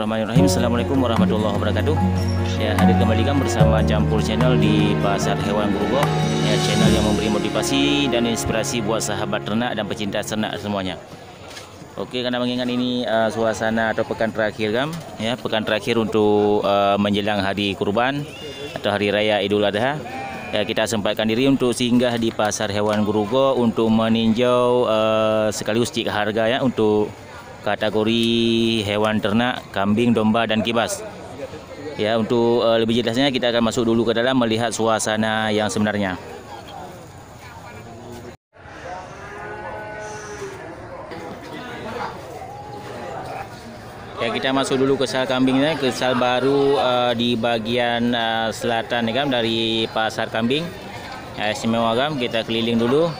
Bismillahirrahmanirrahim. Assalamualaikum warahmatullahi wabarakatuh. Ya, hadir kembali kan bersama Campur Channel di Pasar Hewan Grogol. Ya, channel yang memberi motivasi dan inspirasi buat sahabat ternak dan pecinta ternak semuanya. Oke, karena mengingat ini suasana atau pekan terakhir kan, ya, pekan terakhir untuk menjelang hari kurban atau hari raya Idul Adha. Ya, kita sempatkan diri untuk singgah di Pasar Hewan Grogol untuk meninjau sekaligus cek harga ya untuk kategori hewan ternak, kambing, domba dan kibas. Ya, untuk lebih jelasnya kita akan masuk dulu ke dalam melihat suasana yang sebenarnya. Ya, kita masuk dulu ke sal kambingnya, ke sal baru di bagian selatan kan dari pasar kambing. Istimewa kan, kita keliling dulu.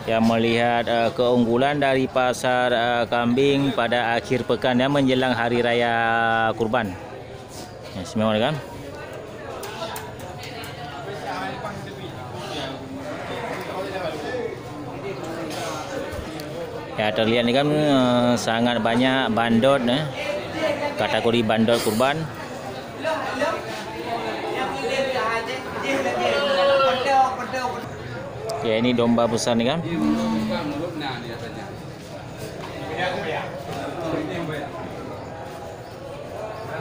Ya, melihat keunggulan dari pasar kambing pada akhir pekan ya menjelang hari raya kurban. Ya, istimewa kan? Ya, terlihat kan sangat banyak bandot kategori bandot kurban. Ya, ini domba besar nih kan.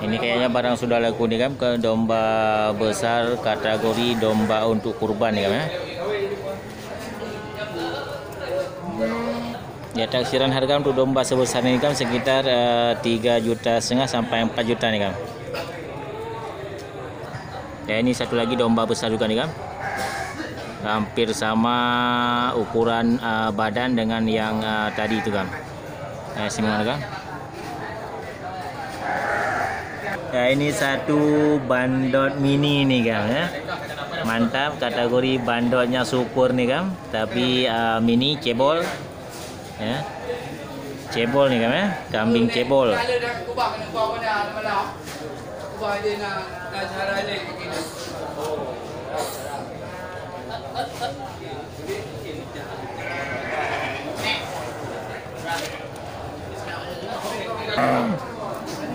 Ini kayaknya barang sudah laku nih kan, ke domba besar kategori domba untuk kurban nih kan ya. Ya, taksiran harga untuk domba sebesar ini kan sekitar 3,5 juta sampai 4 juta nih kan. Ya, ini satu lagi domba besar juga nih kan. Hampir sama ukuran badan dengan yang tadi itu kan. Semua kan. Ya, ini satu bandot mini nih kan ya. Mantap, kategori bandotnya super nih kan, tapi mini cebol ya. Cebol nih kan ya, kambing cebol.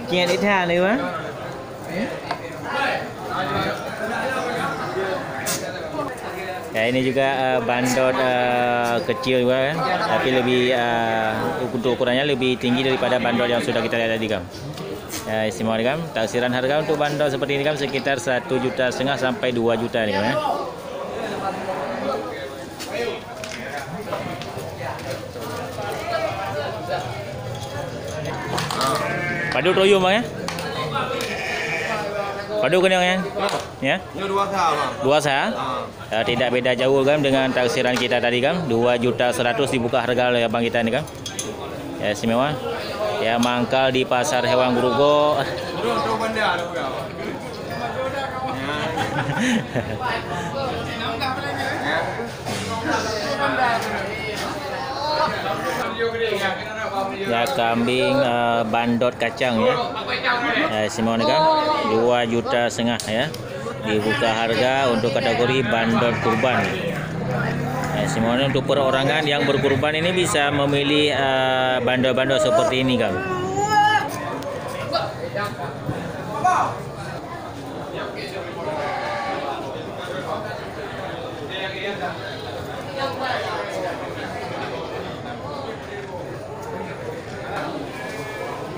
Kia đi tha nữa á. Ya, ini juga bandot kecil juga kan, tapi lebih untuk ukurannya lebih tinggi daripada bandot yang sudah kita lihat tadi kan. Ya, istimewa kan. Taksiran harga untuk bandot seperti ini kan sekitar 1,5 juta sampai 2 juta nih kan ya. Padu toyum bang ya? Padu kenyang ya? Ya? Ini 2 sah bang. 2 sah? Ya, tidak beda jauh kan dengan taksiran kita tadi kan, 2.100.000 dibuka harga oleh abang kita ini kan. Ya, istimewa. Ya, mangkal di Pasar Hewan Grogol. Ya, kambing bandot kacang ya. Semua kan 2,5 juta ya. Dibuka harga untuk kategori bandot kurban. Semuanya untuk perorangan yang berkurban ini bisa memilih bandot-bandot seperti ini kan.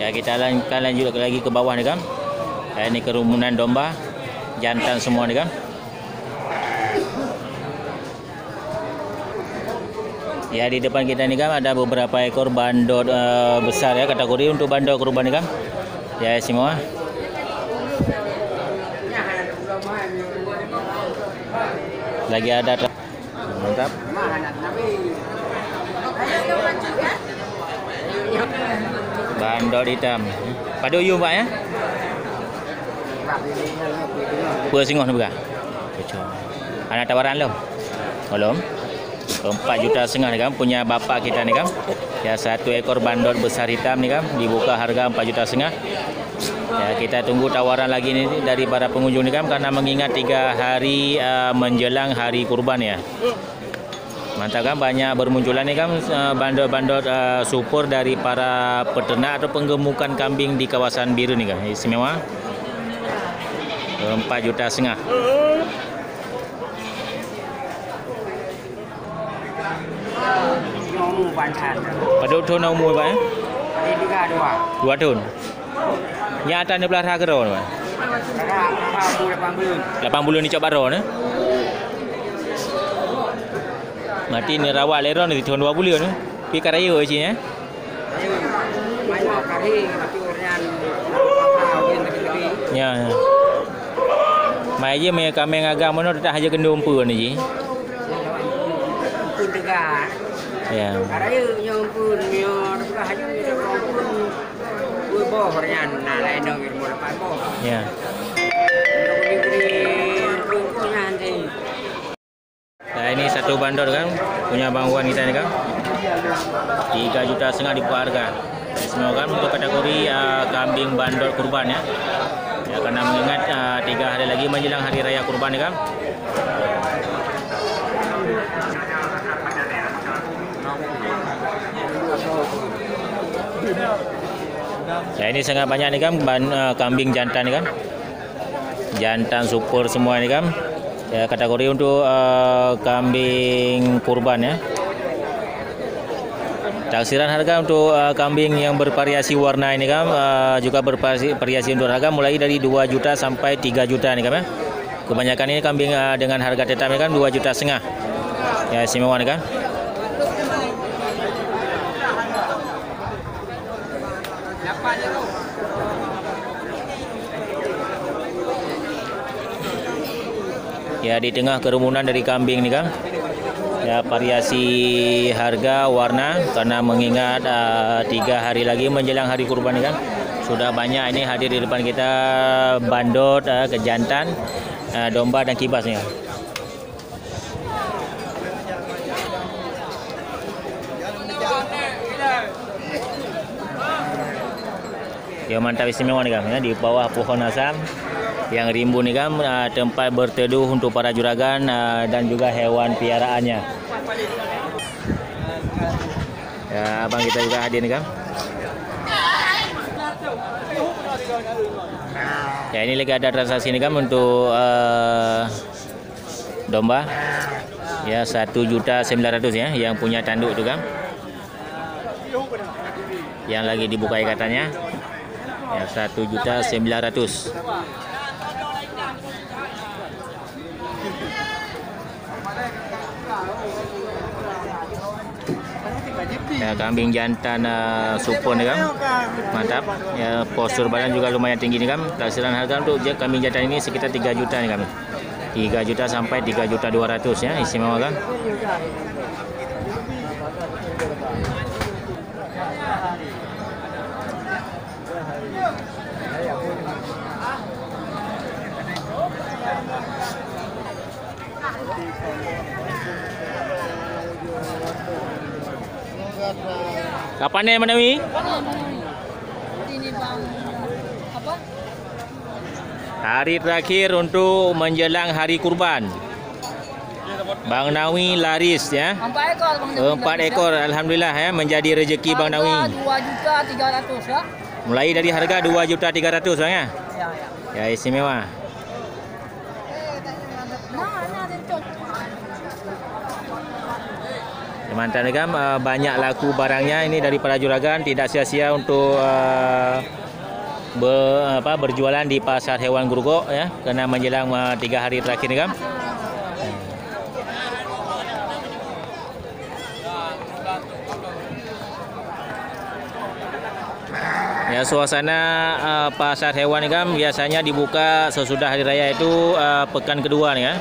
Ya, kita lanjut lagi ke bawah nih kan. Ini kerumunan domba jantan semua nih kan. Ya, di depan kita nih kan ada beberapa ekor bandot besar ya, kategori untuk bandot kurban nih kan. Ya, semua. Lagi ada. Mantap. Bandot hitam. Padu yu Pak ya? Pua singoh ni bukan? Ada tawaran belum? Belum. 4,5 juta ni kan punya bapak kita ni kan. Ya, satu ekor bandot besar hitam ni kan dibuka harga 4,5 juta. Ya, kita tunggu tawaran lagi ni dari para pengunjung ni kan, karena mengingat 3 hari menjelang hari kurban ya. Mantap kan, banyak bermunculan ni kan bandot-bandot super dari para peternak atau penggemukan kambing di kawasan biru ni kan. Istimewa. 4,5 juta. Pada tahun umur berapa? 2 tahun. Nyata ni belah harga ron. 80 ni cok baro ni. Mati ni rawat leron ni tahun 2 bulan ni. Pi karaya je ya. Ya. Mai je me kambing agam mana tak haja kena umpa ni je. Pun tegak. Ya. Karaya nyompun nyo tegak haja nyompun. Ui boh peryan nak lain dong ilmu lepas boh. Ya. Nah, ini satu bandor kan punya Bang Wan kita ni kan. 3,5 juta dibuat harga. Semua kan untuk kategori kambing bandor kurban ya. Ya, karena mengingat 3 hari lagi menjelang hari raya kurban ni kan. Ya, ini sangat banyak ni kan kambing jantan ni kan. Jantan super semua ni kan. Ya, kategori untuk kambing kurban ya. Taksiran harga untuk kambing yang bervariasi warna ini kan juga bervariasi untuk harga mulai dari 2 juta sampai 3 juta ni kan ya. Kebanyakan ini kambing dengan harga tetap ni kan 2,5 juta. Ya, istimewa ni kan. Ya, di tengah kerumunan dari kambing ni kan. Ya, variasi harga warna karena mengingat 3 hari lagi menjelang hari kurban ni kan. Sudah banyak ini hadir di depan kita bandot, kejantan, domba dan kibas ni kan. Ya, mantap istimewa ni kan ya, di bawah pohon asam yang rimbun ni kan tempat berteduh untuk para juragan dan juga hewan piaraannya. Ya, abang kita juga hadir ni kan. Ya, ini lagi ada transaksi ni kan untuk domba. Ya, 1,900 ya yang punya tanduk tu kan. Yang lagi dibuka ikatannya. Ya, 1,900. Ya, kambing jantan super ni kan. Mantap. Ya, postur badan juga lumayan tinggi ni kan. Taksiran harga untuk kambing jantan ini sekitar 3 juta ni kan. 3 juta sampai 3,200 ya, istimewa kan. Kapan ni Manawi? Ini bang apa? Hari terakhir untuk menjelang hari kurban. Bang Nawi laris ya. 4 ekor bang. 4 ekor alhamdulillah ya, menjadi rezeki Bang Nawi. 2,300 ya. Mulai dari harga 2,300 bang ya. Ya. Ya, istimewa. Mantap ni kan, banyak laku barangnya ini dari para juragan, tidak sia-sia untuk berjualan di pasar hewan Grogol ya, kerana menjelang 3 hari terakhir ni kan. Ya, suasana pasar hewan ni kan biasanya dibuka sesudah hari raya itu pekan kedua ni kan.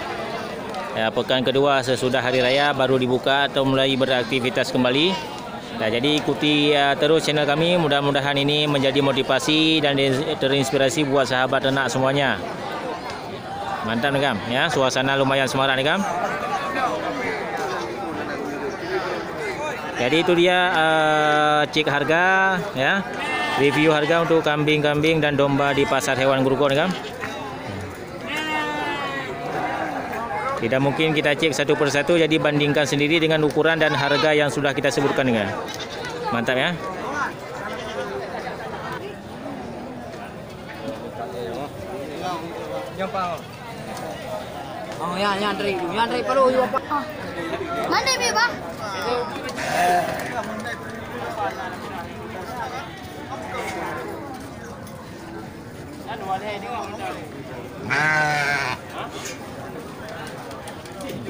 Ya, pekan kedua sesudah hari raya baru dibuka atau mulai beraktivitas kembali. Nah, jadi ikuti terus channel kami, mudah-mudahan ini menjadi motivasi dan terinspirasi buat sahabat ternak semuanya. Mantap nih Kam ya, suasana lumayan semarak nih Kam. Jadi itu dia cek harga ya, review harga untuk kambing-kambing dan domba di pasar hewan Grogol nih Kam. Tidak mungkin kita cek satu persatu, jadi bandingkan sendiri dengan ukuran dan harga yang sudah kita sebutkan dengan. Mantap ya. Oh ya, Andri perlu juga Pak. Mana ni bang?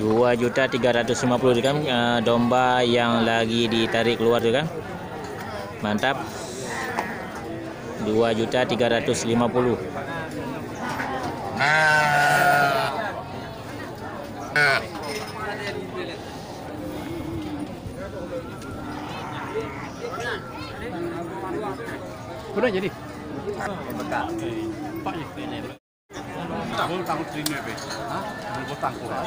Rp2.350 kan, domba yang lagi ditarik keluar tu kan. Mantap. 2.350. Sudah jadi. Pak ya. Tahun tahun ini be. Hah? Botang kurang.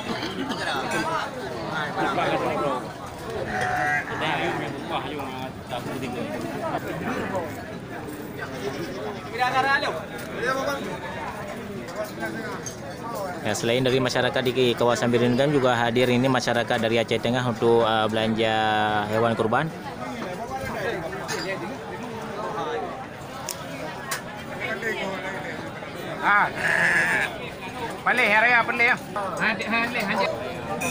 Ya, selain dari masyarakat di kawasan Birmingham juga hadir ini masyarakat dari Aceh Tengah untuk belanja hewan kurban.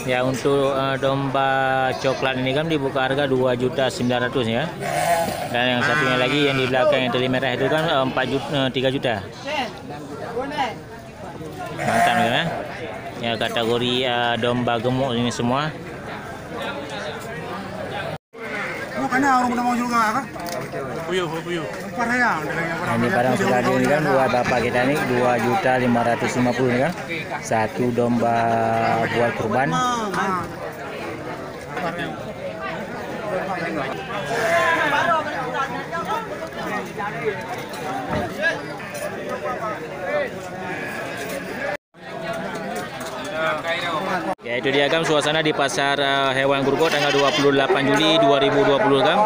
Ya, untuk domba coklat ini kan dibuka harga 2.900.000 ya. Dan yang satunya lagi yang di belakang yang teli merah itu kan 3 juta. Mantap kan ya. Ya, kategori domba gemuk ini semua. Bukannya orang udah mau juga kan? Puyuh. Ini barang sudah ada ini kan buat bapak kita nih 2.550.000 ini kan. Satu domba buat kurban. Ya, itu dia kan suasana di pasar hewan Grogol tanggal 28 Juli 2020 kan.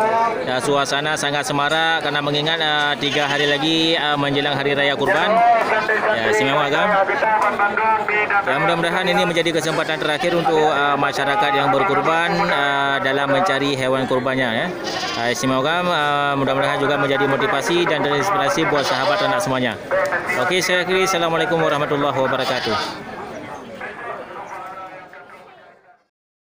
Ya, suasana sangat semarak karena mengingat 3 hari lagi menjelang hari raya kurban. Ya, istimewa kan. Ya, mudah-mudahan ini menjadi kesempatan terakhir untuk masyarakat yang berkurban dalam mencari hewan kurbannya ya. Istimewa kan, mudah-mudahan juga menjadi motivasi dan inspirasi buat sahabat ternak semuanya. Oke, saya akhiri. Assalamualaikum warahmatullahi wabarakatuh.